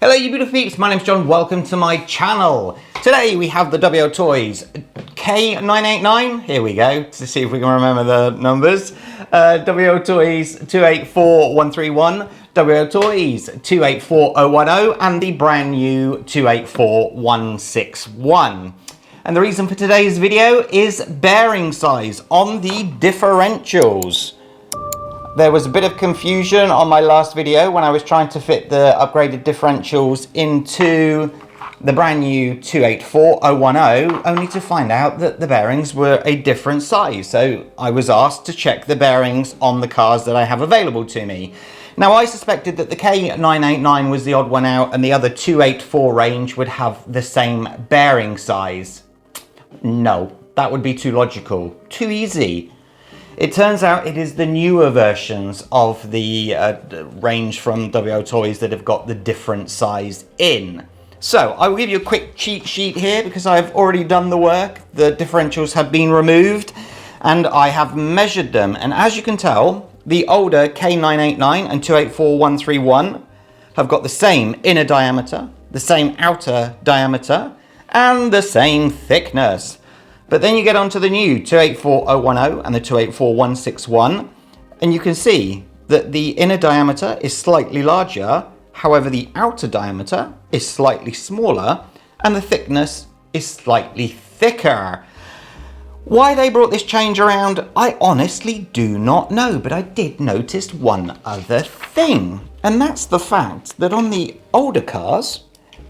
Hello you beautiful peeps, my name's John, welcome to my channel. Today we have the WL Toys K989, here we go, to see if we can remember the numbers. WL Toys 284131, WL Toys 284010 and the brand new 284161. And the reason for today's video is bearing size on the differentials. There was a bit of confusion on my last video when I was trying to fit the upgraded differentials into the brand new 284010, only to find out that the bearings were a different size. So I was asked to check the bearings on the cars that I have available to me. Now I suspected that the K989 was the odd one out and the other 284 range would have the same bearing size. No, that would be too logical, too easy. It turns out it is the newer versions of the range from WL Toys that have got the different size in. So I will give you a quick cheat sheet here because I've already done the work. The differentials have been removed and I have measured them. And as you can tell, the older K989 and 284131 have got the same inner diameter, the same outer diameter, and the same thickness. But then you get onto the new 284010 and the 284161, and you can see that the inner diameter is slightly larger, however the outer diameter is slightly smaller, and the thickness is slightly thicker. Why they brought this change around, I honestly do not know, but I did notice one other thing, and that's the fact that on the older cars,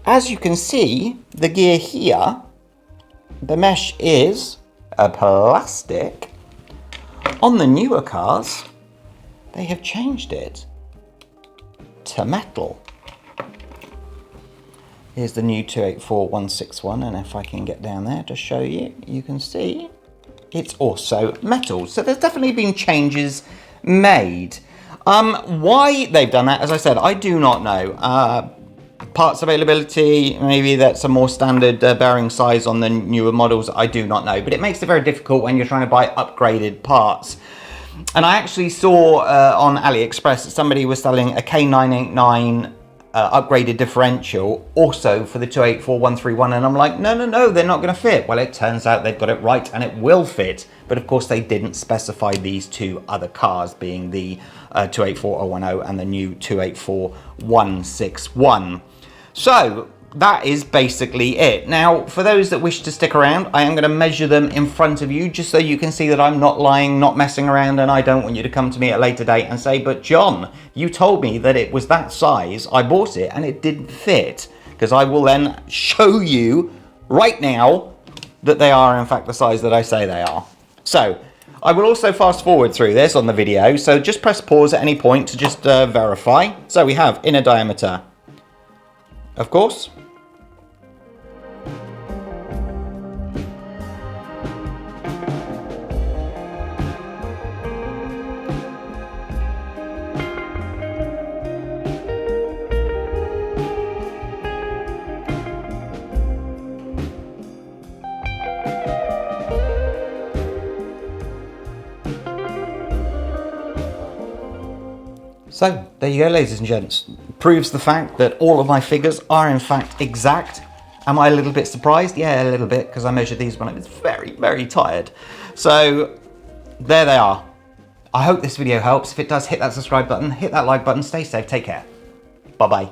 as you can see, the gear here, the mesh is a plastic. On the newer cars, they have changed it to metal. Here's the new 284161, and if I can get down there to show you, you can see it's also metal. So there's definitely been changes made. Why they've done that, as I said, I do not know. Parts availability, maybe that's a more standard bearing size on the newer models, I do not know. But it makes it very difficult when you're trying to buy upgraded parts. And I actually saw on AliExpress that somebody was selling a K989 upgraded differential also for the 284131, and I'm like, no, they're not going to fit. Well, it turns out they've got it right and it will fit. But of course they didn't specify these two other cars, being the 284010 and the new 284161. So that is basically it. Now, for those that wish to stick around, I am going to measure them in front of you just so you can see that I'm not lying, not messing around, and I don't want you to come to me at a later date and say, but John, you told me that it was that size, I bought it and it didn't fit. Because I will then show you right now that they are in fact the size that I say they are. So I will also fast forward through this on the video, so just press pause at any point to just verify. So we have inner diameter, of course. So there you go, ladies and gents. Proves the fact that all of my figures are in fact exact. Am I a little bit surprised? Yeah, a little bit, because I measured these when I was very, very tired. So there they are. I hope this video helps. If it does, hit that subscribe button, hit that like button, stay safe, take care. Bye-bye.